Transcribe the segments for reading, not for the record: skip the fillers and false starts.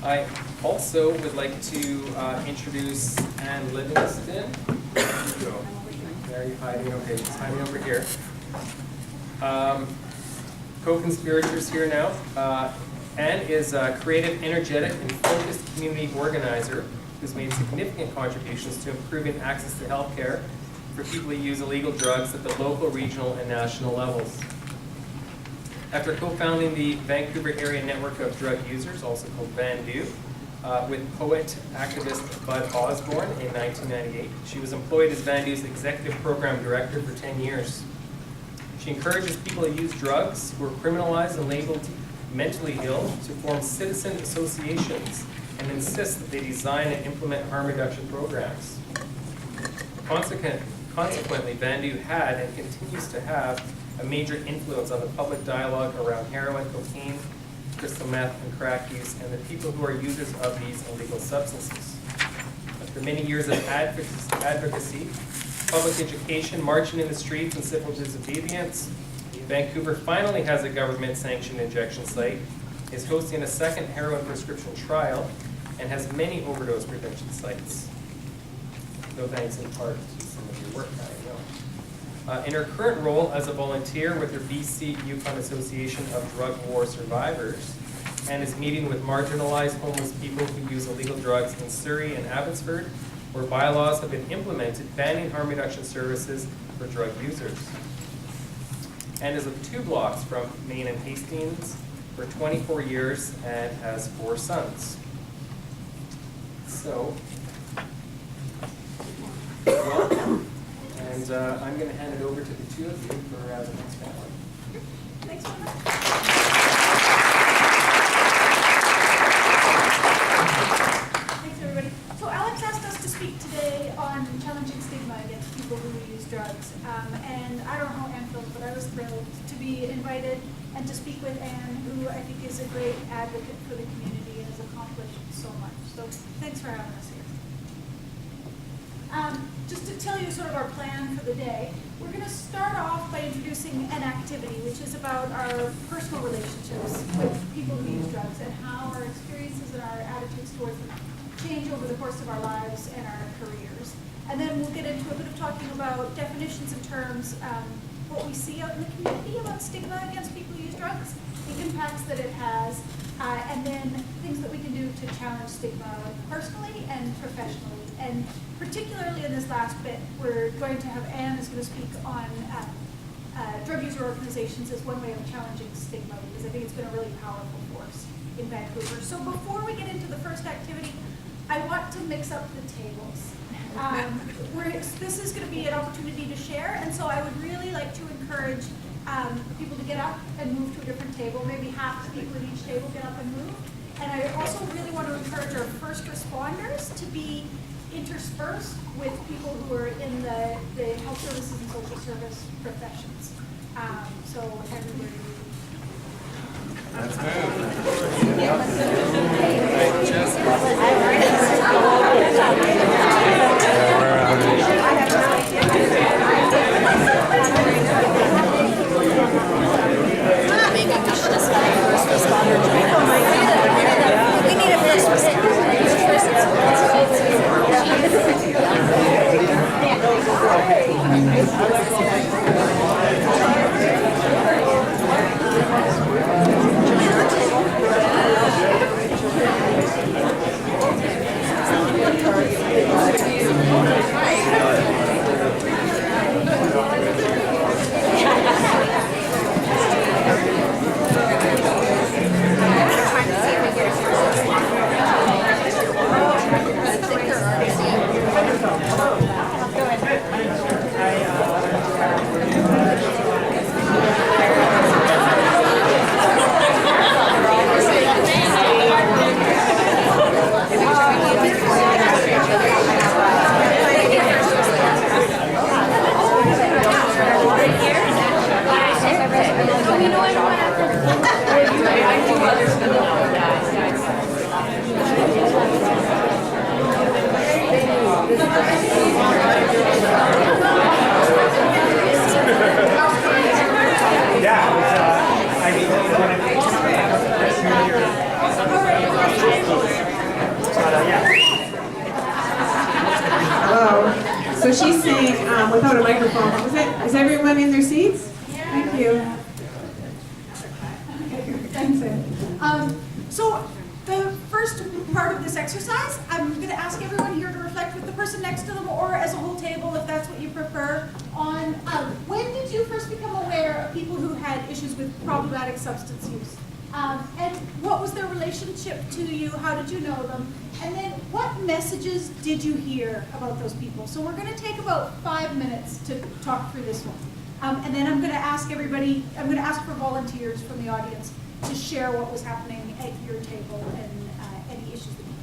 I also would like to introduce Ann Livingston. There you hiding? Okay, she's hiding over here. Co-conspirators here now. Ann is a creative, energetic, and focused community organizer who's made significant contributions to improving access to health care for people who use illegal drugs at the local, regional, and national levels. After co-founding the Vancouver Area Network of Drug Users, also called VANDU, with poet activist Bud Osborne in 1998, she was employed as VANDU's executive program director for 10 years. She encourages people who use drugs, who are criminalized and labeled mentally ill, to form citizen associations and insists that they design and implement harm reduction programs. Consequently, VANDU had and continues to have a major influence on the public dialogue around heroin, cocaine, crystal meth, and crack use, and the people who are users of these illegal substances. After many years of advocacy, public education, marching in the streets, and civil disobedience, Vancouver finally has a government-sanctioned injection site, is hosting a second heroin prescription trial, and has many overdose prevention sites. No thanks in part to some of your work, I know. In her current role as a volunteer with her BC Yukon Association of Drug War Survivors, and is meeting with marginalized homeless people who use illegal drugs in Surrey and Abbotsford, where bylaws have been implemented banning harm reduction services for drug users. And is of 2 blocks from Main and Hastings for 24 years and has 4 sons. So, welcome. And I'm going to hand it over to the 2 of you for the next panel. Thanks so much. Thanks, everybody. So Alex asked us to speak today on challenging stigma against people who use drugs. And I don't know how Ann feels, but I was thrilled to be invited and to speak with Ann, who I think is a great advocate for the community and has accomplished so much. So thanks for having us here. Just to tell you sort of our plan for the day, we're going to start off by introducing an activity, which is about our personal relationships with people who use drugs and how our experiences and our attitudes towards them change over the course of our lives and our careers. And then we'll get into a bit of talking about definitions and terms, what we see out in the community about stigma against people who use drugs, the impacts that it has, and then things that we can do to challenge stigma personally and professionally. And particularly in this last bit, we're going to have Ann is going to speak on drug user organizations as one way of challenging stigma, because I think it's been a really powerful force in Vancouver. So before we get into the first activity, I want to mix up the tables. This is going to be an opportunity to share, and so I would really like to encourage people to get up and move to a different table. Maybe half the people at each table get up and move. And I also really want to encourage our first responders to be interspersed with people who are in the health services and social service professions. So everybody. Let's move. Maybe we should just have a first responder join us. We need a first responder. So she's saying, without a microphone, is everyone in their seats? Thank you. Thanks, Ann. So the first part of this exercise, I'm going to ask everyone here to reflect with the person next to them or as a whole table, if that's what you prefer, on when did you first become aware of people who had issues with problematic substance use? And what was their relationship to you? How did you know them? And then what messages did you hear about those people? So we're going to take about 5 minutes to talk through this one. And then I'm going to ask everybody, I'm going to ask for volunteers from the audience to share what was happening at your table and any issues that you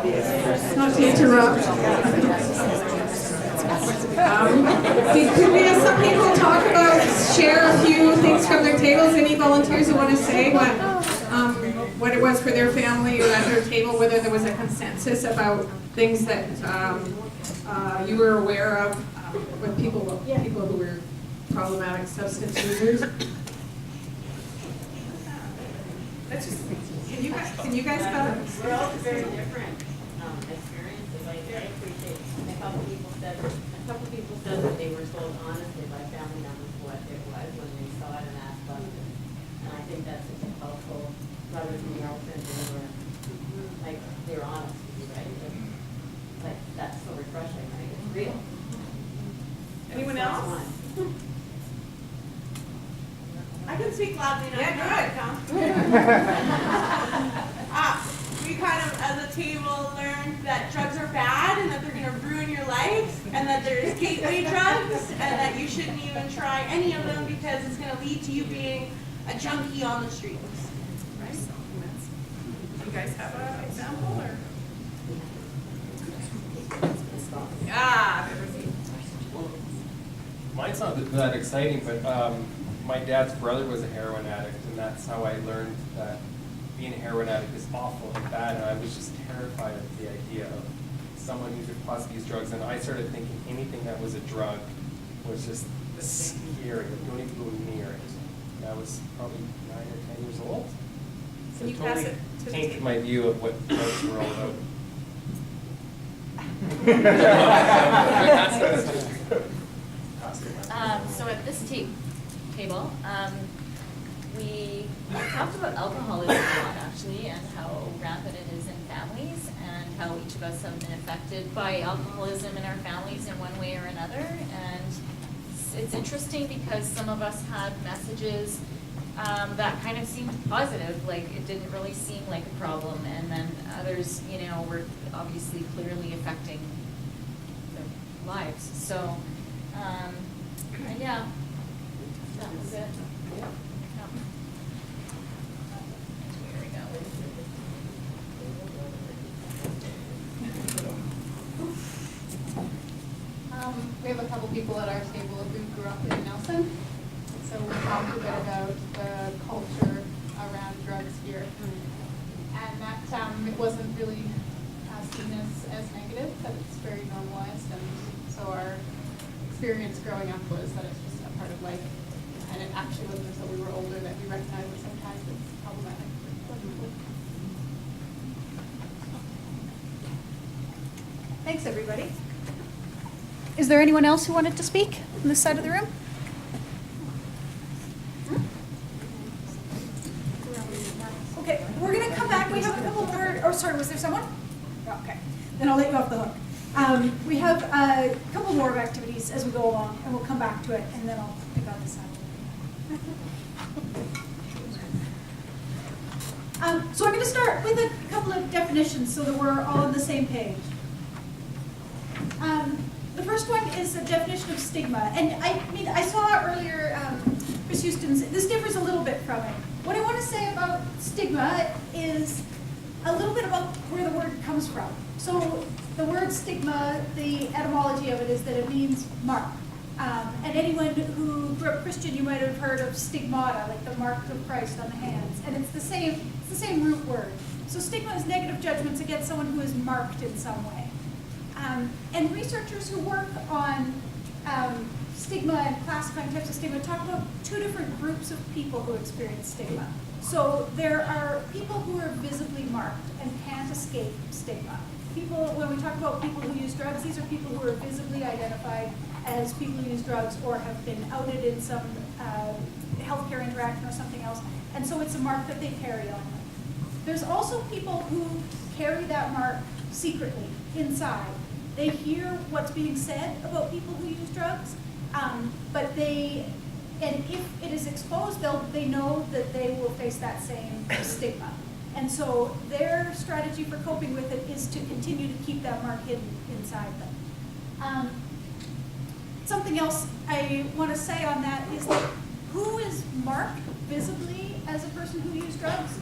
Not to interrupt. Could we have some people talk about, share a few things from their tables? Any volunteers who want to say what it was for their family or at their table, whether there was a consensus about things that you were aware of with people who were problematic substance users? That's just, can you guys go? We're all very different experiences. I appreciate a couple people said that they were told honestly by family members what it was when they saw it and asked questions. And I think that's helpful, rather than the elephant, they were honest with you, right? Like that's so refreshing, right? It's real. Anyone That's else? one. I can speak loudly enough. Yeah, good. We kind of, as a table, learned that drugs are bad and that they're going to ruin your life, and that there's gateway drugs, and that you shouldn't even try any of them because it's going to lead to you being a junkie on the streets. Right. Do you guys have an example or? Yeah. Mine's not that exciting, but my dad's brother was a heroin addict, and that's how I learned that being a heroin addict is awful and bad, and I was just terrified of the idea of someone who could possibly use drugs, and I started thinking anything that was a drug was just scary. Don't even go near it. And I was probably 9 or 10 years old. So Can you it pass totally it to the tainted table? my view of what drugs were all about. So at this table, we talked about alcoholism a lot actually, and how rampant it is in families, and how each of us have been affected by alcoholism in our families in one way or another. And it's interesting because some of us had messages that kind of seemed positive, like it didn't really seem like a problem, and then others, were obviously clearly affecting their lives. So, yeah, that was it. Yeah. Here we go. We have a couple people at our table who grew up in Nelson, so we talked a bit about the culture around drugs here, and that it wasn't really seen as negative, that it's very normalized, and so our experience growing up was that it's just a part of life, and it actually wasn't until we were older that we recognized that sometimes it's problematic for people. Thanks, everybody. Is there anyone else who wanted to speak on this side of the room? Okay, we're going to come back. We have a couple more. Oh, sorry, was there someone? Okay, then I'll let you off the hook. We have a couple more of activities as we go along, and we'll come back to it, and then I'll pick on this side. So I'm going to start with a couple of definitions so that we're all on the same page. The first one is a definition of stigma, and I saw earlier Chris Huston's. This differs a little bit from it. What I want to say about stigma is a little bit about where the word comes from. So the word stigma, the etymology of it is that it means mark. And anyone who grew up Christian, you might have heard of stigmata, like the mark of Christ on the hands, and it's the same root word. So stigma is negative judgments against someone who is marked in some way. And researchers who work on stigma and classifying types of stigma talk about two different groups of people who experience stigma. So there are people who are visibly marked and can't escape stigma. When we talk about people who use drugs, these are people who are visibly identified as people who use drugs or have been outed in some healthcare interaction or something else, and so it's a mark that they carry on them. There's also people who carry that mark secretly inside. They hear what's being said about people who use drugs, but if it is exposed, they know that they will face that same stigma. And so their strategy for coping with it is to continue to keep that mark hidden inside them. Something else I want to say on that is that who is marked visibly as a person who used drugs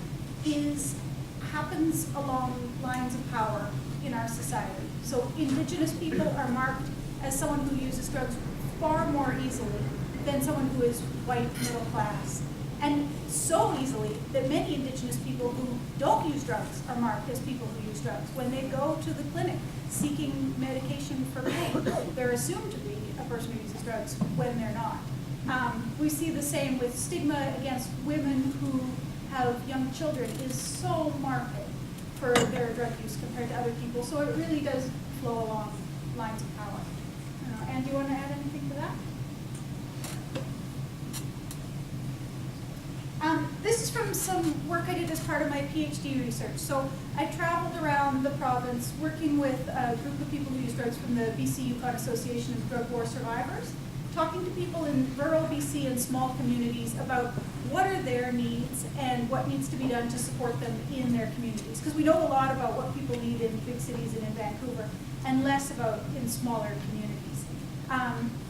happens along lines of power. in our society. So Indigenous people are marked as someone who uses drugs far more easily than someone who is white, middle class. And so easily that many Indigenous people who don't use drugs are marked as people who use drugs. When they go to the clinic seeking medication for pain, they're assumed to be a person who uses drugs when they're not. We see the same with stigma against women who have young children is so marked for their drug use compared to other people. So it really does flow along lines of power. Anne, do you want to add anything to that? This is from some work I did as part of my PhD research. So I traveled around the province working with a group of people who use drugs from the BC Yukon Association of Drug War Survivors, talking to people in rural BC and small communities about what are their needs and what needs to be done to support them in their communities. Because we know a lot about what people need in big cities and in Vancouver, and less about in smaller communities.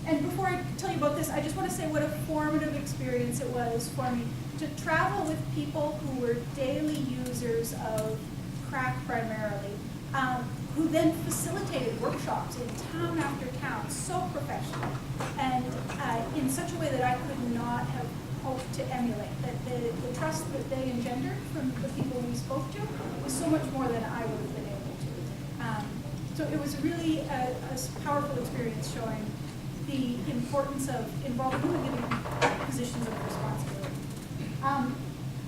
And before I tell you about this, I just want to say what a formative experience it was for me to travel with people who were daily users of crack primarily, who then facilitated workshops in town after town, so professional, and in such a way that I could not have hoped to emulate. That the trust that they engendered from the people we spoke to was so much more than I would have been able to. So it was really a powerful experience showing the importance of involving women in positions of responsibility.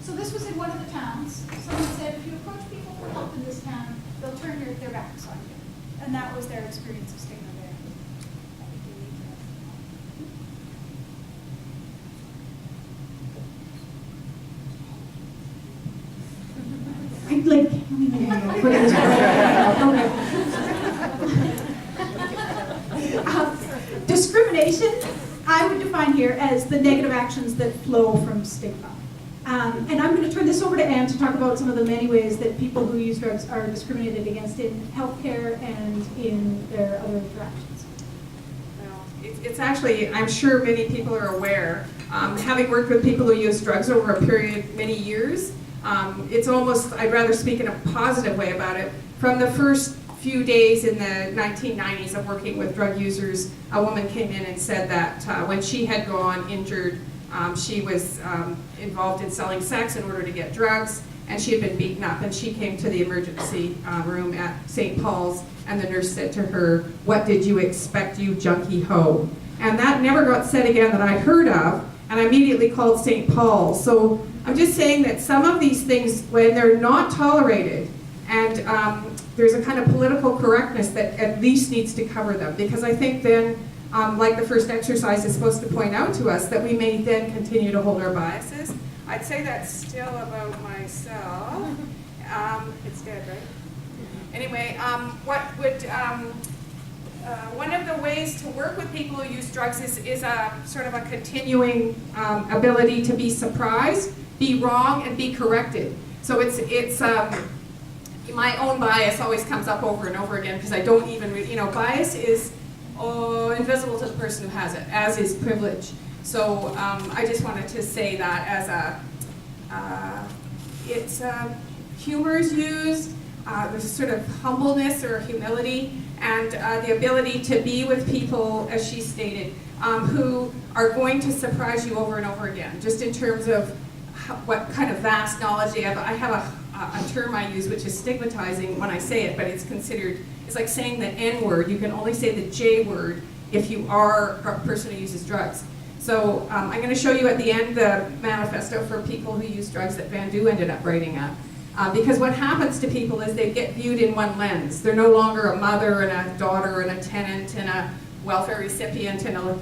So this was in one of the towns. Someone said, if you approach people for help in this town, they'll turn their backs on you. And that was their experience of stigma there. I'd like, discrimination, I would define here as the negative actions that flow from stigma. And I'm going to turn this over to Anne to talk about some of the many ways that people who use drugs are discriminated against in healthcare and in their other interactions. Well, it's actually, I'm sure many people are aware, having worked with people who use drugs over a period of many years, it's almost, I'd rather speak in a positive way about it. From the first few days in the 1990s of working with drug users, a woman came in and said that when she had gone injured, she was involved in selling sex in order to get drugs, and she had been beaten up, and she came to the emergency room at St. Paul's, and the nurse said to her, "What did you expect, you junkie hoe?" And that never got said again that I heard of, and I immediately called St. Paul's. So I'm just saying that some of these things, when they're not tolerated, and there's a kind of political correctness that at least needs to cover them, because I think then, like the first exercise is supposed to point out to us, that we may then continue to hold our biases. I'd say that's still about myself. It's dead, right? Anyway, what would, one of the ways to work with people who use drugs is a sort of a continuing ability to be surprised, be wrong, and be corrected. So it's my own bias always comes up over and over again, because I don't even, bias is invisible to the person who has it, as is privilege. So I just wanted to say that as humor is used, there's a sort of humbleness or humility, and the ability to be with people, as she stated, who are going to surprise you over and over again, just in terms of what kind of vast knowledge they have. I have a term I use which is stigmatizing when I say it, but it's considered, it's like saying the N word. You can only say the J word if you are a person who uses drugs. So I'm going to show you at the end the manifesto for people who use drugs that Van Du ended up writing up. Because what happens to people is they get viewed in one lens. They're no longer a mother and a daughter and a tenant and a welfare recipient and a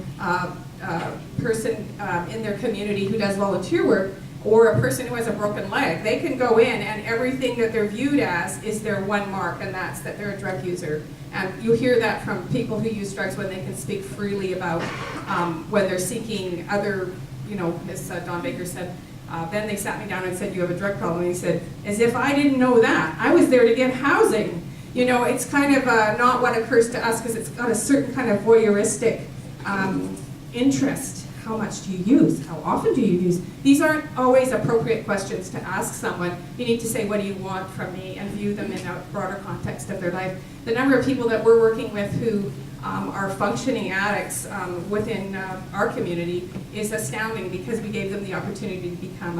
person in their community who does volunteer work, or a person who has a broken leg. They can go in and everything that they're viewed as is their one mark, and that's that they're a drug user. And you hear that from people who use drugs when they can speak freely about when they're seeking other, as Don Baker said, then they sat me down and said, "You have a drug problem." And he said, "As if I didn't know that. I was there to get housing." It's kind of not what occurs to us, because it's got a certain kind of voyeuristic interest how much do you use? How often do you use? These aren't always appropriate questions to ask someone. You need to say, what do you want from me, and view them in a broader context of their life. The number of people that we're working with who are functioning addicts within our community is astounding, because we gave them the opportunity to become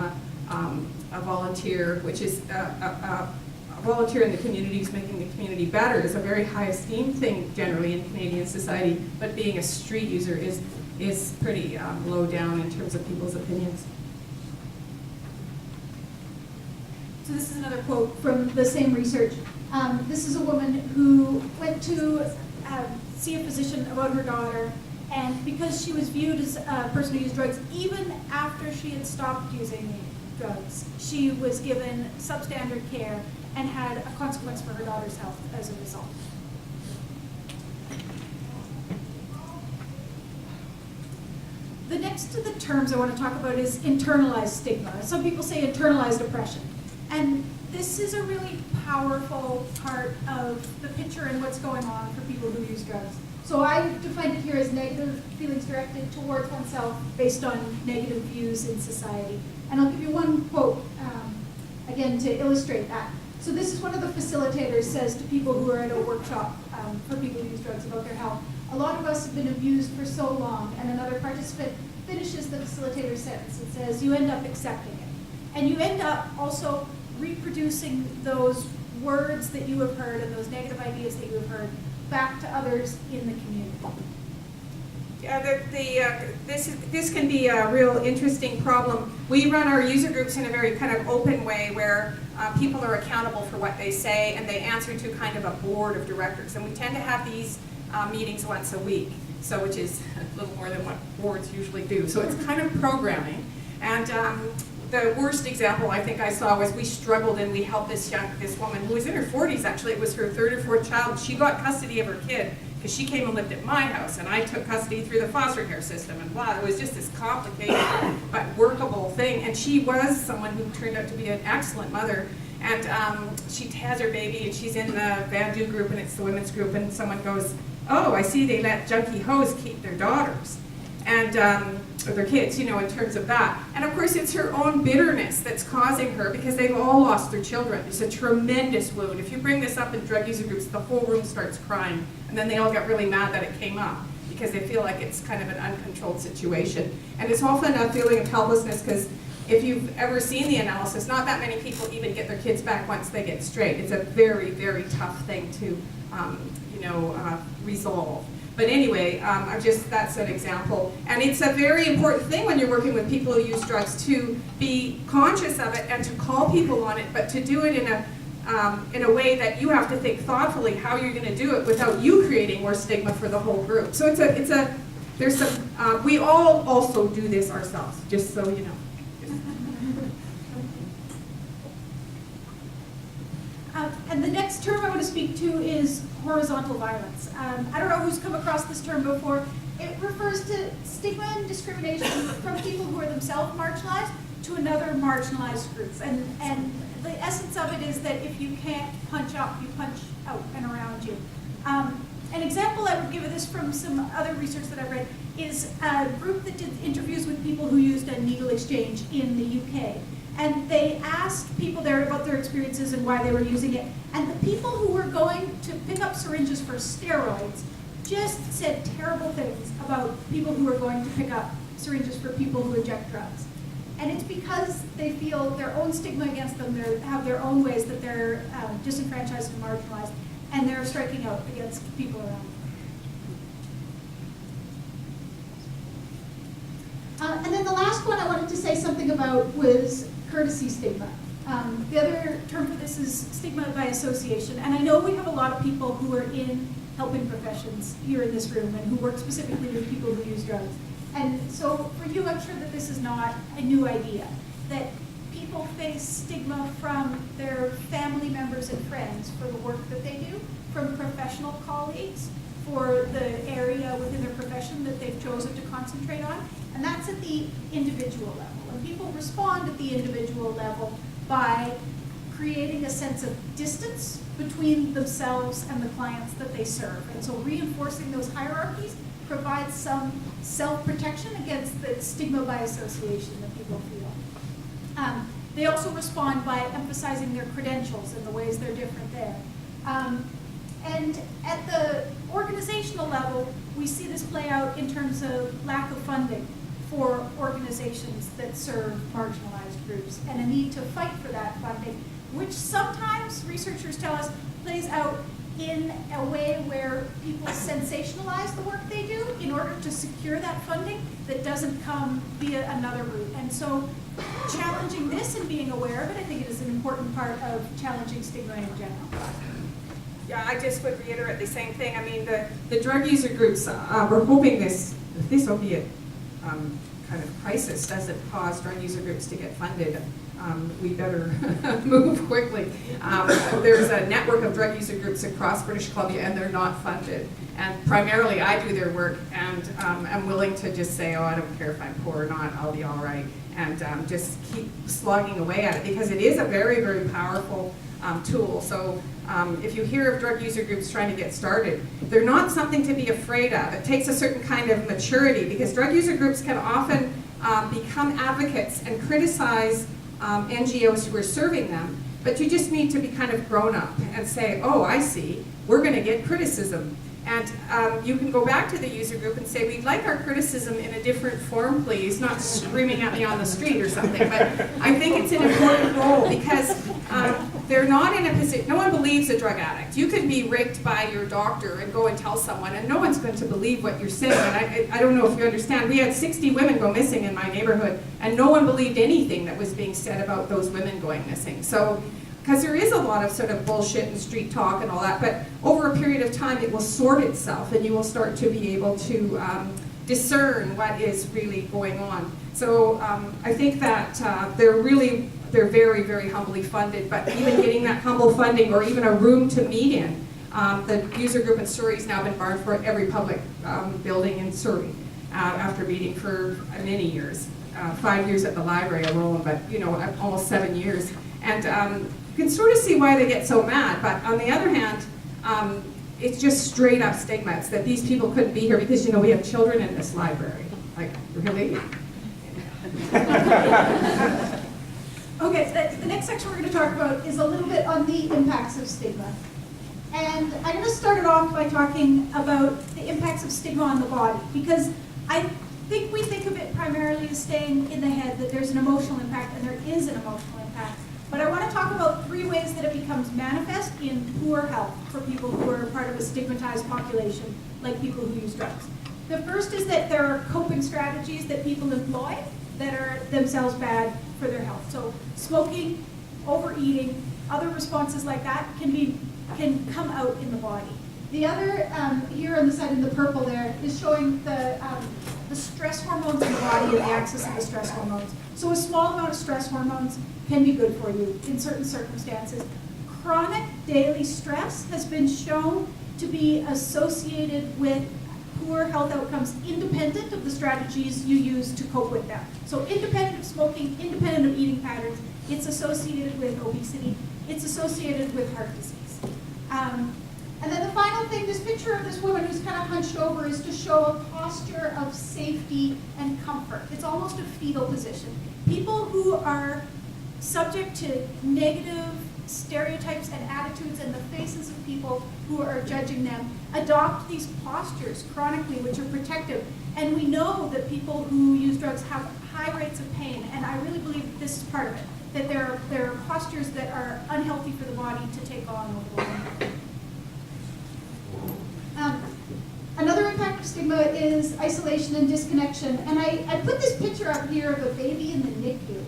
a volunteer, which is a volunteer in the community who's making the community better is a very high esteemed thing generally in Canadian society, but being a street user is pretty low down in terms of people's opinions. So this is another quote from the same research. This is a woman who went to see a physician about her daughter, and because she was viewed as a person who used drugs, even after she had stopped using drugs, she was given substandard care and had a consequence for her daughter's health as a result. The next of the terms I want to talk about is internalized stigma. Some people say internalized oppression. And this is a really powerful part of the picture and what's going on for people who use drugs. So I define it here as negative feelings directed towards oneself based on negative views in society. And I'll give you one quote, again, to illustrate that. So this is one of the facilitators says to people who are at a workshop for people who use drugs about their health. A lot of us have been abused for so long, and another participant finishes the facilitator's sentence and says, you end up accepting it. And you end up also reproducing those words that you have heard and those negative ideas that you have heard back to others in the community. Yeah, this can be a real interesting problem. We run our user groups in a very kind of open way where people are accountable for what they say, and they answer to kind of a board of directors. And we tend to have these meetings once a week, so which is a little more than what boards usually do. So it's kind of programming. And the worst example I think I saw was we struggled and we helped this woman who was in her 40s actually. It was her third or fourth child. She got custody of her kid because she came and lived at my house, and I took custody through the foster care system, and blah. It was just this complicated but workable thing. And she was someone who turned out to be an excellent mother. And she has her baby, and she's in the Bandu group, and it's the women's group, and someone goes, oh, I see they let junkie hoes keep their daughters. And or their kids, you know, in terms of that. And of course, it's her own bitterness that's causing her, because they've all lost their children. It's a tremendous wound. If you bring this up in drug user groups, the whole room starts crying, and then they all get really mad that it came up, because they feel like it's kind of an uncontrolled situation. And it's often a feeling of helplessness, because if you've ever seen the analysis, not that many people even get their kids back once they get straight. It's a very, very tough thing to, resolve. But anyway, that's an example. And it's a very important thing when you're working with people who use drugs to be conscious of it and to call people on it, but to do it in a way that you have to think thoughtfully how you're going to do it without you creating more stigma for the whole group. So there's some, we all also do this ourselves, just so you know. And the next term I want to speak to is horizontal violence. I don't know who's come across this term before. It refers to stigma and discrimination from people who are themselves marginalized to another marginalized group. And the essence of it is that if you can't punch up, you punch out and around you. An example I would give of this from some other research that I've read is a group that did interviews with people who used a needle exchange in the UK. And they asked people there about their experiences and why they were using it. And the people who were going to pick up syringes for steroids just said terrible things about people who are going to pick up syringes for people who inject drugs. And it's because they feel their own stigma against them, they have their own ways that they're disenfranchised and marginalized, and they're striking out against people around them. And then the last one I wanted to say something about was courtesy stigma. The other term for this is stigma by association. And I know we have a lot of people who are in helping professions here in this room and who work specifically with people who use drugs. And so for you, I'm sure that this is not a new idea, that people face stigma from their family members and friends for the work that they do, from professional colleagues for the area within their profession that they've chosen to concentrate on. And that's at the individual level. And people respond at the individual level by creating a sense of distance between themselves and the clients that they serve. And so reinforcing those hierarchies provides some self-protection against the stigma by association that people feel. They also respond by emphasizing their credentials and the ways they're different there. And at the organizational level, we see this play out in terms of lack of funding for organizations that serve marginalized groups and a need to fight for that funding, which sometimes researchers tell us plays out in a way where people sensationalize the work they do in order to secure that funding that doesn't come via another route. And so challenging this and being aware of it, I think it is an important part of challenging stigma in general. Yeah, I just would reiterate the same thing. I mean, the drug user groups, we're hoping this opiate kind of crisis doesn't cause drug user groups to get funded. We better move quickly. There's a network of drug user groups across British Columbia, and they're not funded. And primarily, I do their work, and I'm willing to just say, oh, I don't care if I'm poor or not, I'll be all right, and just keep slogging away at it, because it is a very, very powerful tool. So if you hear of drug user groups trying to get started, they're not something to be afraid of. It takes a certain kind of maturity, because drug user groups can often become advocates and criticize NGOs who are serving them, but you just need to be kind of grown up and say, oh, I see, we're going to get criticism. And you can go back to the user group and say, we'd like our criticism in a different form, please, not screaming at me on the street or something. But I think it's an important role, because they're not in a position, no one believes a drug addict. You could be raped by your doctor and go and tell someone, and no one's going to believe what you're saying. And I don't know if you understand, we had 60 women go missing in my neighborhood, and no one believed anything that was being said about those women going missing. So, because there is a lot of sort of bullshit and street talk and all that, but over a period of time it will sort itself, and you will start to be able to discern what is really going on. So I think that they're very, very humbly funded, but even getting that humble funding or even a room to meet in, the user group in Surrey has now been barred for every public building in Surrey after meeting for many years, 5 years at the library alone, but almost 7 years. And you can sort of see why they get so mad, but on the other hand, it's just straight up stigma. It's that these people couldn't be here because, we have children in this library. Like, really? Okay, the next section we're going to talk about is a little bit on the impacts of stigma. And I'm going to start it off by talking about the impacts of stigma on the body, because I think we think of it primarily as staying in the head, that there's an emotional impact, and there is an emotional impact. But I want to talk about 3 ways that it becomes manifest in poor health for people who are part of a stigmatized population, like people who use drugs. The first is that there are coping strategies that people employ that are themselves bad for their health. So smoking, overeating, other responses like that can come out in the body. The other, here on the side in the purple there, is showing the stress hormones in the body and the axis of the stress hormones. So a small amount of stress hormones can be good for you in certain circumstances. Chronic daily stress has been shown to be associated with poor health outcomes independent of the strategies you use to cope with them. So independent of smoking, independent of eating patterns, it's associated with obesity, it's associated with heart disease. And then the final thing, this picture of this woman who's kind of hunched over is to show a posture of safety and comfort. It's almost a fetal position. People who are subject to negative stereotypes and attitudes in the faces of people who are judging them adopt these postures chronically, which are protective. And we know that people who use drugs have high rates of pain, and I really believe that this is part of it, that there are postures that are unhealthy for the body to take on over the long term. Another impact of stigma is isolation and disconnection. And I put this picture up here of a baby in the NICU.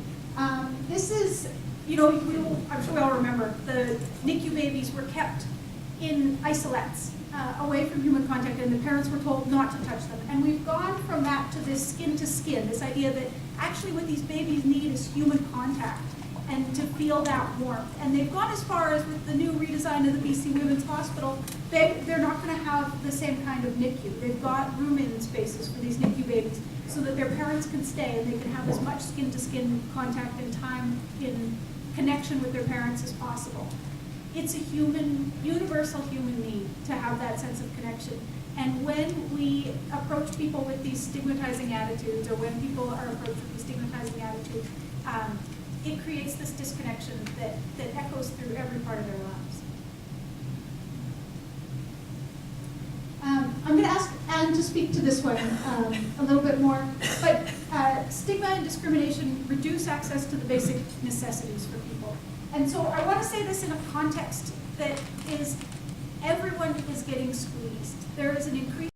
This is, I'm sure we all remember, the NICU babies were kept in isolates, away from human contact, and the parents were told not to touch them. And we've gone from that to this skin to skin, this idea that actually what these babies need is human contact and to feel that warmth. And they've gone as far as with the new redesign of the BC Women's Hospital, they're not going to have the same kind of NICU. They've got room-in spaces for these NICU babies so that their parents can stay and they can have as much skin-to-skin contact and time in connection with their parents as possible. It's a universal human need to have that sense of connection. And when we approach people with these stigmatizing attitudes, or when people are approached with these stigmatizing attitudes, it creates this disconnection that echoes through every part of their lives. I'm going to ask Anne to speak to this one a little bit more, but stigma and discrimination reduce access to the basic necessities for people. And so I want to say this in a context that is everyone is getting squeezed. There is an increase